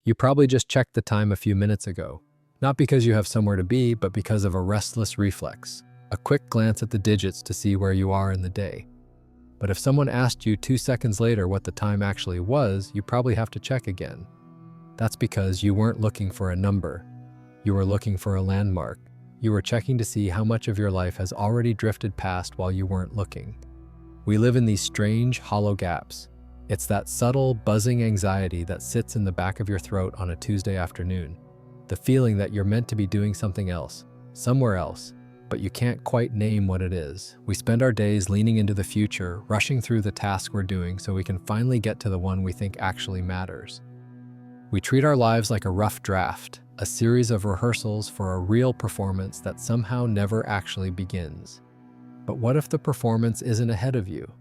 You probably just checked the time a few minutes ago, not because you have somewhere to be, but because of a restless reflex, a quick glance at the digits to see where you are in the day. But if someone asked you 2 seconds later what the time actually was, you probably have to check again. That's because you weren't looking for a number. You were looking for a landmark. You were checking to see how much of your life has already drifted past while you weren't looking. We live in these strange, hollow gaps. It's that subtle, buzzing anxiety that sits in the back of your throat on a Tuesday afternoon. The feeling that you're meant to be doing something else, somewhere else, but you can't quite name what it is. We spend our days leaning into the future, rushing through the task we're doing so we can finally get to the one we think actually matters. We treat our lives like a rough draft, a series of rehearsals for a real performance that somehow never actually begins. But what if the performance isn't ahead of you?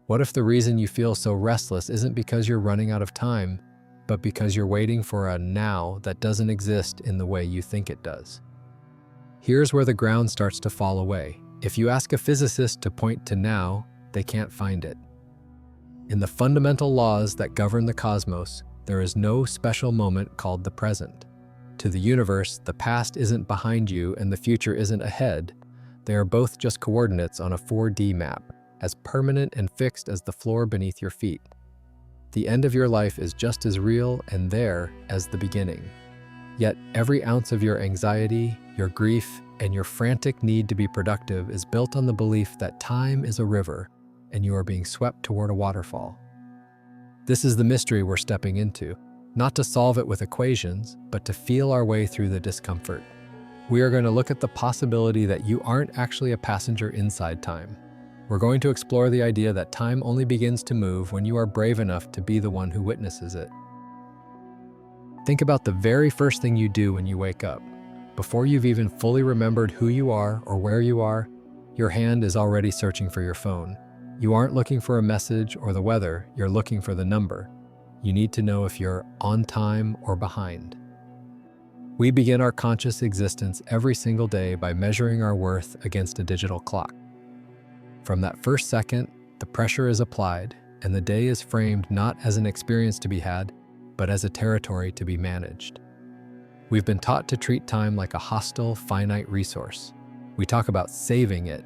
What if the reason you feel so restless isn't because you're running out of time, but because you're waiting for a now that doesn't exist in the way you think it does? Here's where the ground starts to fall away. If you ask a physicist to point to now, they can't find it. In the fundamental laws that govern the cosmos, there is no special moment called the present. To the universe, the past isn't behind you and the future isn't ahead. They are both just coordinates on a 4D map, as permanent and fixed as the floor beneath your feet. The end of your life is just as real and there as the beginning. Yet every ounce of your anxiety, your grief, and your frantic need to be productive is built on the belief that time is a river and you are being swept toward a waterfall. This is the mystery we're stepping into, not to solve it with equations, but to feel our way through the discomfort. We are going to look at the possibility that you aren't actually a passenger inside time. We're going to explore the idea that time only begins to move when you are brave enough to be the one who witnesses it. Think about the very first thing you do when you wake up. Before you've even fully remembered who you are or where you are, your hand is already searching for your phone. You aren't looking for a message or the weather, you're looking for the number. You need to know if you're on time or behind. We begin our conscious existence every single day by measuring our worth against a digital clock. From that first second, the pressure is applied, and the day is framed not as an experience to be had, but as a territory to be managed. We've been taught to treat time like a hostile, finite resource. We talk about saving it,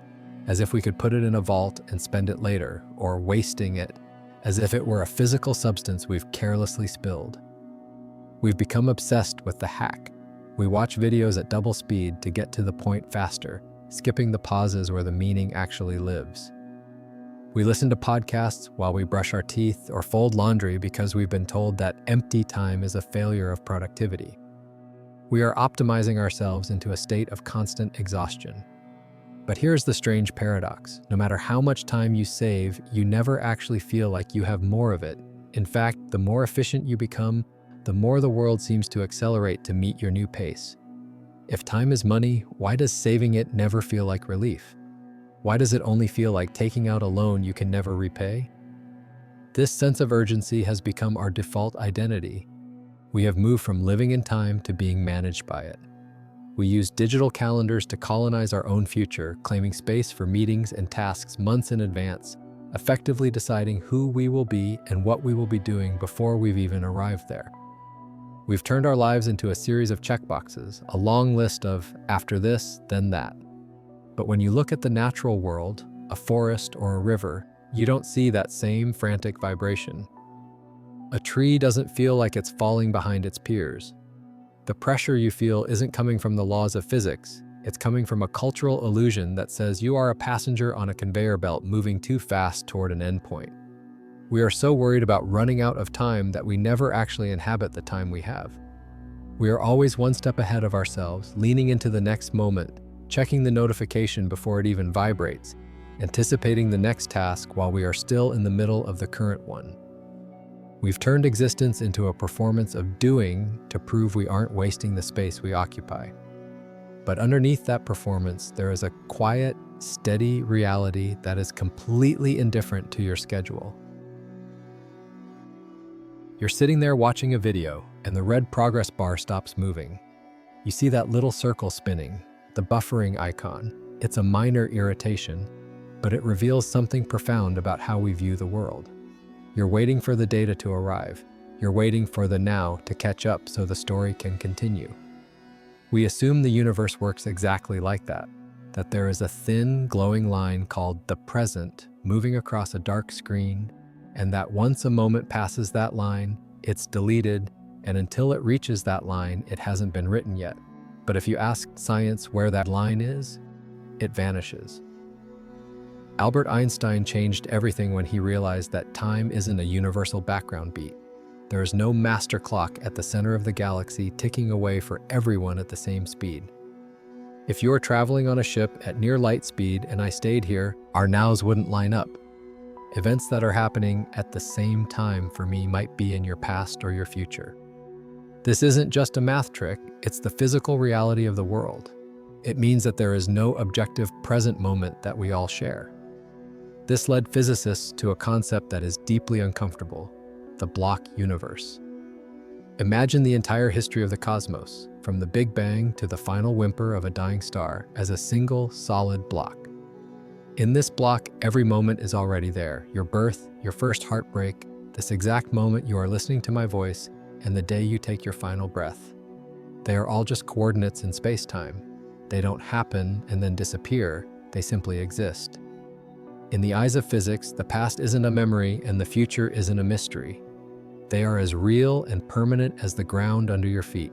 as if we could put it in a vault and spend it later, or wasting it, as if it were a physical substance we've carelessly spilled. We've become obsessed with the hack. We watch videos at double speed to get to the point faster, skipping the pauses where the meaning actually lives. We listen to podcasts while we brush our teeth or fold laundry because we've been told that empty time is a failure of productivity. We are optimizing ourselves into a state of constant exhaustion. But here's the strange paradox. No matter how much time you save, you never actually feel like you have more of it. In fact, the more efficient you become, the more the world seems to accelerate to meet your new pace. If time is money, why does saving it never feel like relief? Why does it only feel like taking out a loan you can never repay? This sense of urgency has become our default identity. We have moved from living in time to being managed by it. We use digital calendars to colonize our own future, claiming space for meetings and tasks months in advance, effectively deciding who we will be and what we will be doing before we've even arrived there. We've turned our lives into a series of checkboxes, a long list of after this, then that. But when you look at the natural world, a forest or a river, you don't see that same frantic vibration. A tree doesn't feel like it's falling behind its peers. The pressure you feel isn't coming from the laws of physics, it's coming from a cultural illusion that says you are a passenger on a conveyor belt moving too fast toward an endpoint. We are so worried about running out of time that we never actually inhabit the time we have. We are always one step ahead of ourselves, leaning into the next moment, checking the notification before it even vibrates, anticipating the next task while we are still in the middle of the current one. We've turned existence into a performance of doing to prove we aren't wasting the space we occupy. But underneath that performance, there is a quiet, steady reality that is completely indifferent to your schedule. You're sitting there watching a video, and the red progress bar stops moving. You see that little circle spinning, the buffering icon. It's a minor irritation, but it reveals something profound about how we view the world. You're waiting for the data to arrive, You're waiting for the now to catch up so the story can continue. We assume the universe works exactly like that there is a thin, glowing line called the present moving across a dark screen, and that once a moment passes that line, it's deleted, and until it reaches that line, it hasn't been written yet. But if you ask science where that line is, it vanishes. Albert Einstein changed everything when he realized that time isn't a universal background beat. There is no master clock at the center of the galaxy ticking away for everyone at the same speed. If you were traveling on a ship at near light speed and I stayed here, our nows wouldn't line up. Events that are happening at the same time for me might be in your past or your future. This isn't just a math trick, it's the physical reality of the world. It means that there is no objective present moment that we all share. This led physicists to a concept that is deeply uncomfortable: the block universe. Imagine the entire history of the cosmos, from the Big Bang to the final whimper of a dying star, as a single, solid block. In this block, every moment is already there: your birth, your first heartbreak, this exact moment you are listening to my voice, and the day you take your final breath. They are all just coordinates in space-time. They don't happen and then disappear, they simply exist. In the eyes of physics, the past isn't a memory and the future isn't a mystery. They are as real and permanent as the ground under your feet.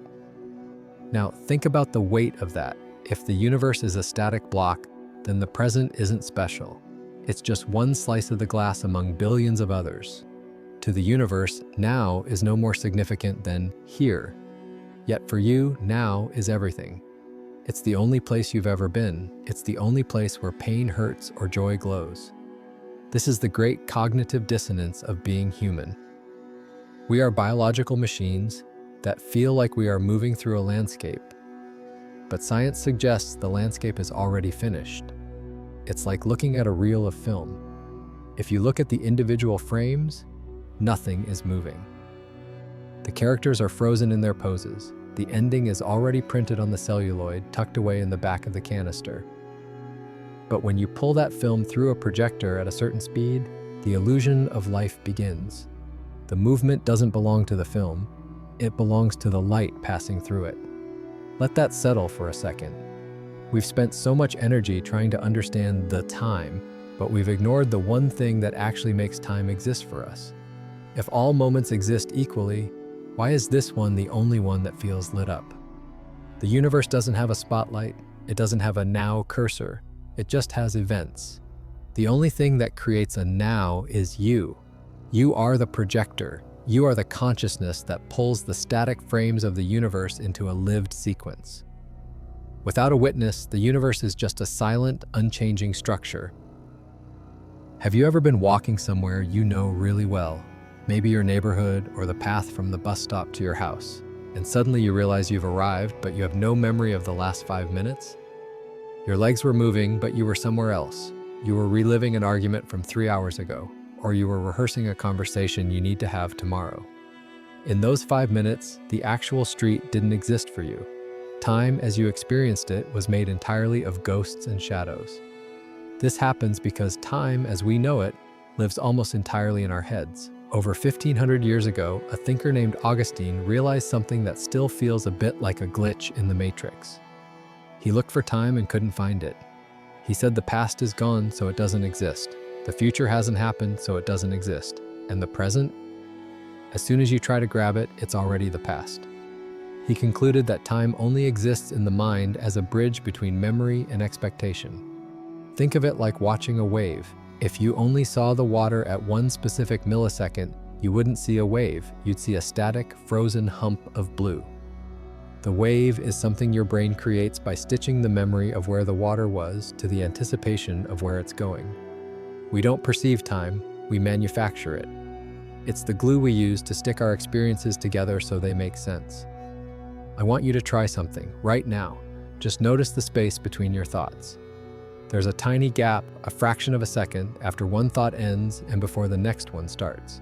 Now, think about the weight of that. If the universe is a static block, then the present isn't special. It's just one slice of the glass among billions of others. To the universe, now is no more significant than here. Yet for you, now is everything. It's the only place you've ever been. It's the only place where pain hurts or joy glows. This is the great cognitive dissonance of being human. We are biological machines that feel like we are moving through a landscape. But science suggests the landscape is already finished. It's like looking at a reel of film. If you look at the individual frames, nothing is moving. The characters are frozen in their poses. The ending is already printed on the celluloid tucked away in the back of the canister. But when you pull that film through a projector at a certain speed, the illusion of life begins. The movement doesn't belong to the film, it belongs to the light passing through it. Let that settle for a second. We've spent so much energy trying to understand the time, but we've ignored the one thing that actually makes time exist for us. If all moments exist equally, why is this one the only one that feels lit up? The universe doesn't have a spotlight, it doesn't have a now cursor, it just has events. The only thing that creates a now is you. You are the projector. You are the consciousness that pulls the static frames of the universe into a lived sequence. Without a witness, the universe is just a silent, unchanging structure. Have you ever been walking somewhere you know really well? Maybe your neighborhood or the path from the bus stop to your house, and suddenly you realize you've arrived, but you have no memory of the last 5 minutes? Your legs were moving, but you were somewhere else. You were reliving an argument from 3 hours ago, or you were rehearsing a conversation you need to have tomorrow. In those 5 minutes, the actual street didn't exist for you. Time, as you experienced it, was made entirely of ghosts and shadows. This happens because time, as we know it, lives almost entirely in our heads. Over 1,500 years ago, a thinker named Augustine realized something that still feels a bit like a glitch in the Matrix. He looked for time and couldn't find it. He said the past is gone, so it doesn't exist. The future hasn't happened, so it doesn't exist. And the present? As soon as you try to grab it, it's already the past. He concluded that time only exists in the mind as a bridge between memory and expectation. Think of it like watching a wave. If you only saw the water at one specific millisecond, you wouldn't see a wave, you'd see a static, frozen hump of blue. The wave is something your brain creates by stitching the memory of where the water was to the anticipation of where it's going. We don't perceive time, we manufacture it. It's the glue we use to stick our experiences together so they make sense. I want you to try something right now. Just notice the space between your thoughts. There's a tiny gap, a fraction of a second, after one thought ends and before the next one starts.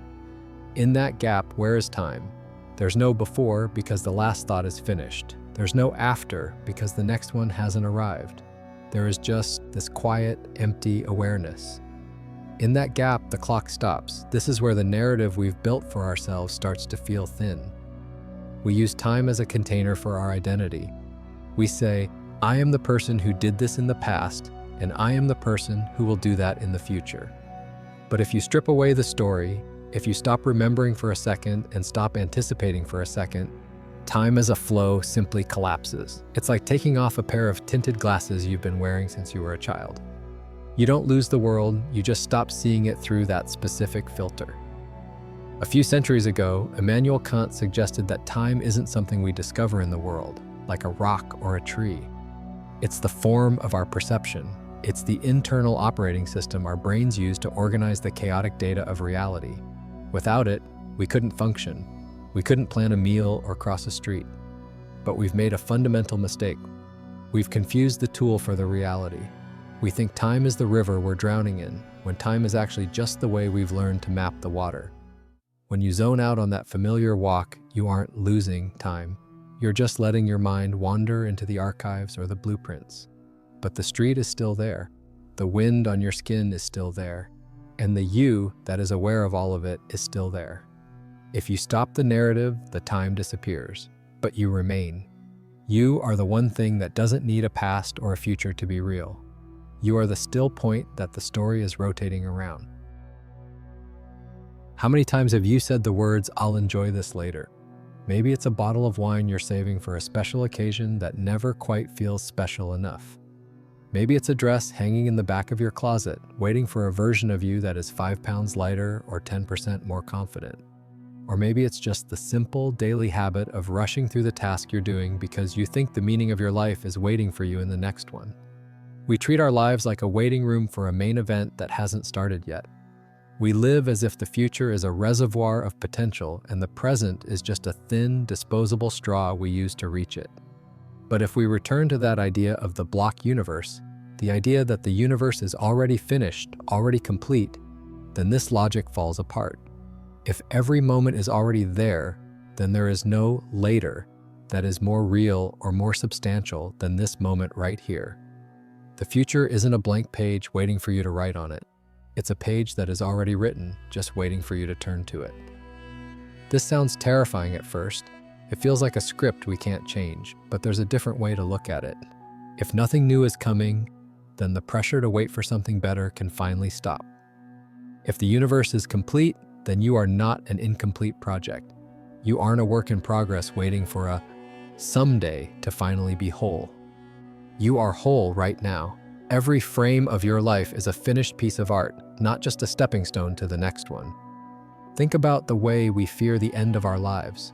In that gap, where is time? There's no before because the last thought is finished. There's no after because the next one hasn't arrived. There is just this quiet, empty awareness. In that gap, the clock stops. This is where the narrative we've built for ourselves starts to feel thin. We use time as a container for our identity. We say, I am the person who did this in the past, and I am the person who will do that in the future. But if you strip away the story, if you stop remembering for a second and stop anticipating for a second, time as a flow simply collapses. It's like taking off a pair of tinted glasses you've been wearing since you were a child. You don't lose the world, you just stop seeing it through that specific filter. A few centuries ago, Immanuel Kant suggested that time isn't something we discover in the world, like a rock or a tree. It's the form of our perception. It's the internal operating system our brains use to organize the chaotic data of reality. Without it, we couldn't function. We couldn't plan a meal or cross a street. But we've made a fundamental mistake. We've confused the tool for the reality. We think time is the river we're drowning in, when time is actually just the way we've learned to map the water. When you zone out on that familiar walk, you aren't losing time. You're just letting your mind wander into the archives or the blueprints. But the street is still there. The wind on your skin is still there. And the you that is aware of all of it is still there. If you stop the narrative, the time disappears, but you remain. You are the one thing that doesn't need a past or a future to be real. You are the still point that the story is rotating around. How many times have you said the words, I'll enjoy this later? Maybe it's a bottle of wine you're saving for a special occasion that never quite feels special enough. Maybe it's a dress hanging in the back of your closet, waiting for a version of you that is 5 pounds lighter or 10% more confident. Or maybe it's just the simple daily habit of rushing through the task you're doing because you think the meaning of your life is waiting for you in the next one. We treat our lives like a waiting room for a main event that hasn't started yet. We live as if the future is a reservoir of potential and the present is just a thin, disposable straw we use to reach it. But if we return to that idea of the block universe, the idea that the universe is already finished, already complete, then this logic falls apart. If every moment is already there, then there is no later that is more real or more substantial than this moment right here. The future isn't a blank page waiting for you to write on it. It's a page that is already written, just waiting for you to turn to it. This sounds terrifying at first. It feels like a script we can't change, but there's a different way to look at it. If nothing new is coming, then the pressure to wait for something better can finally stop. If the universe is complete, then you are not an incomplete project. You aren't a work in progress waiting for a someday to finally be whole. You are whole right now. Every frame of your life is a finished piece of art, not just a stepping stone to the next one. Think about the way we fear the end of our lives.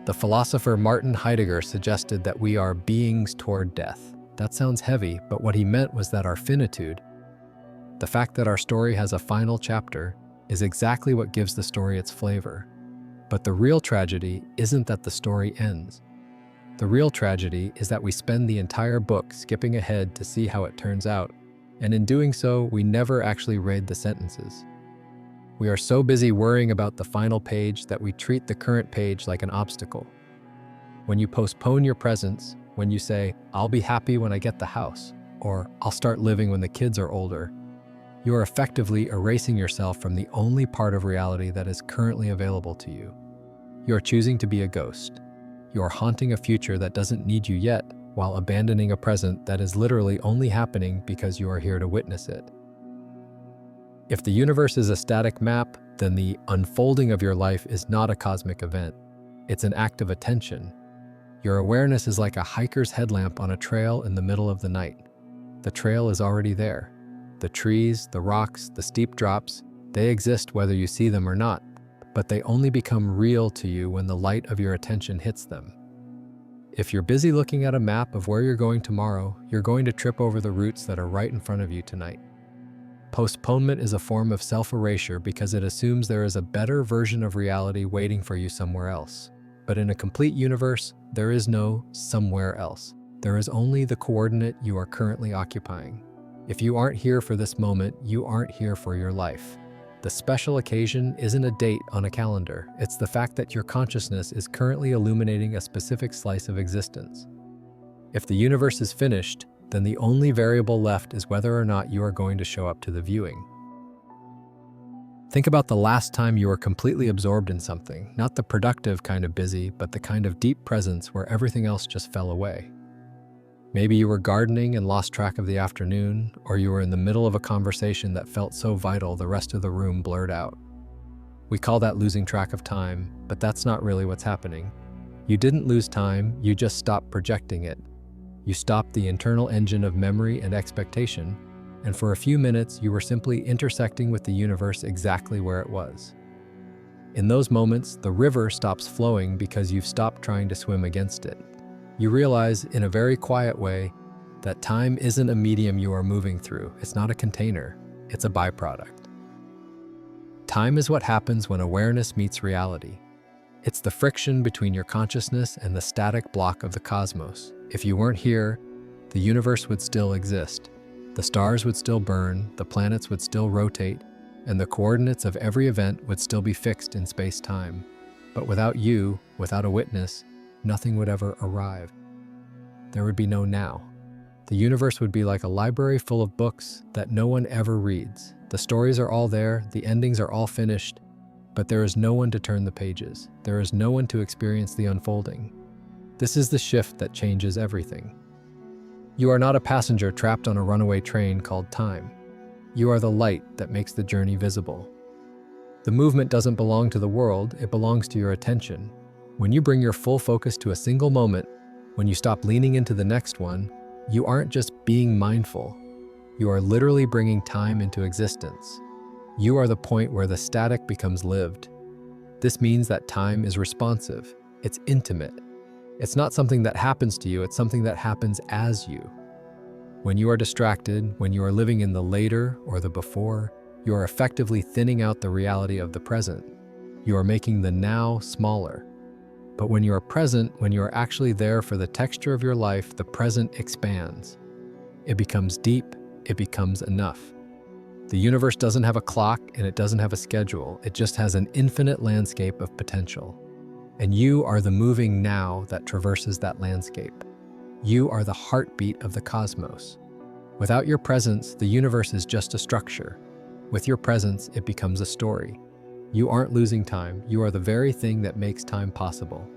The philosopher Martin Heidegger suggested that we are beings toward death. That sounds heavy, but what he meant was that our finitude, the fact that our story has a final chapter, is exactly what gives the story its flavor. But the real tragedy isn't that the story ends. The real tragedy is that we spend the entire book skipping ahead to see how it turns out, and in doing so, we never actually read the sentences. We are so busy worrying about the final page that we treat the current page like an obstacle. When you postpone your presence, when you say, I'll be happy when I get the house, or I'll start living when the kids are older, you are effectively erasing yourself from the only part of reality that is currently available to you. You are choosing to be a ghost. You are haunting a future that doesn't need you yet, while abandoning a present that is literally only happening because you are here to witness it. If the universe is a static map, then the unfolding of your life is not a cosmic event. It's an act of attention. Your awareness is like a hiker's headlamp on a trail in the middle of the night. The trail is already there. The trees, the rocks, the steep drops, they exist whether you see them or not, but they only become real to you when the light of your attention hits them. If you're busy looking at a map of where you're going tomorrow, you're going to trip over the routes that are right in front of you tonight. Postponement is a form of self-erasure because it assumes there is a better version of reality waiting for you somewhere else. But in a complete universe, there is no somewhere else. There is only the coordinate you are currently occupying. If you aren't here for this moment, you aren't here for your life. The special occasion isn't a date on a calendar. It's the fact that your consciousness is currently illuminating a specific slice of existence. If the universe is finished, then the only variable left is whether or not you are going to show up to the viewing. Think about the last time you were completely absorbed in something, not the productive kind of busy, but the kind of deep presence where everything else just fell away. Maybe you were gardening and lost track of the afternoon, or you were in the middle of a conversation that felt so vital the rest of the room blurred out. We call that losing track of time, but that's not really what's happening. You didn't lose time, you just stopped projecting it. You stopped the internal engine of memory and expectation, and for a few minutes you were simply intersecting with the universe exactly where it was. In those moments, the river stops flowing because you've stopped trying to swim against it. You realize, in a very quiet way, that time isn't a medium you are moving through. It's not a container, it's a byproduct. Time is what happens when awareness meets reality. It's the friction between your consciousness and the static block of the cosmos. If you weren't here, the universe would still exist. The stars would still burn, the planets would still rotate, and the coordinates of every event would still be fixed in space-time. But without you, without a witness, nothing would ever arrive. There would be no now. The universe would be like a library full of books that no one ever reads. The stories are all there, the endings are all finished, but there is no one to turn the pages. There is no one to experience the unfolding. This is the shift that changes everything. You are not a passenger trapped on a runaway train called time. You are the light that makes the journey visible. The movement doesn't belong to the world, it belongs to your attention. When you bring your full focus to a single moment, when you stop leaning into the next one, you aren't just being mindful. You are literally bringing time into existence. You are the point where the static becomes lived. This means that time is responsive. It's intimate. It's not something that happens to you, it's something that happens as you. When you are distracted, when you are living in the later or the before, you are effectively thinning out the reality of the present. You are making the now smaller. But when you are present, when you are actually there for the texture of your life, the present expands. It becomes deep, it becomes enough. The universe doesn't have a clock and it doesn't have a schedule, it just has an infinite landscape of potential. And you are the moving now that traverses that landscape. You are the heartbeat of the cosmos. Without your presence, the universe is just a structure. With your presence, it becomes a story. You aren't losing time, you are the very thing that makes time possible.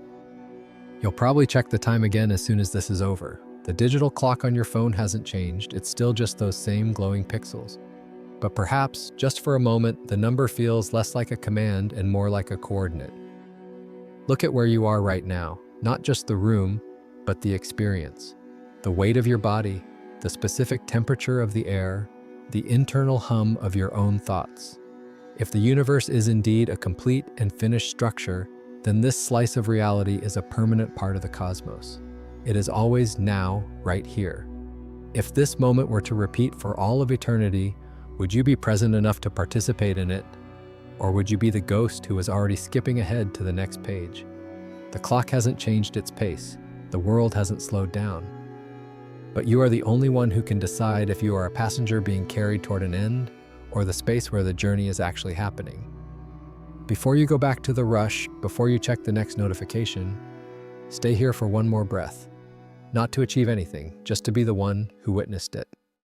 You'll probably check the time again as soon as this is over. The digital clock on your phone hasn't changed, it's still just those same glowing pixels. But perhaps, just for a moment, the number feels less like a command and more like a coordinate. Look at where you are right now, not just the room, but the experience. The weight of your body, the specific temperature of the air, the internal hum of your own thoughts. If the universe is indeed a complete and finished structure, then this slice of reality is a permanent part of the cosmos. It is always now, right here. If this moment were to repeat for all of eternity, would you be present enough to participate in it? Or would you be the ghost who is already skipping ahead to the next page? The clock hasn't changed its pace. The world hasn't slowed down. But you are the only one who can decide if you are a passenger being carried toward an end or the space where the journey is actually happening. Before you go back to the rush, before you check the next notification, stay here for one more breath. Not to achieve anything, just to be the one who witnessed it.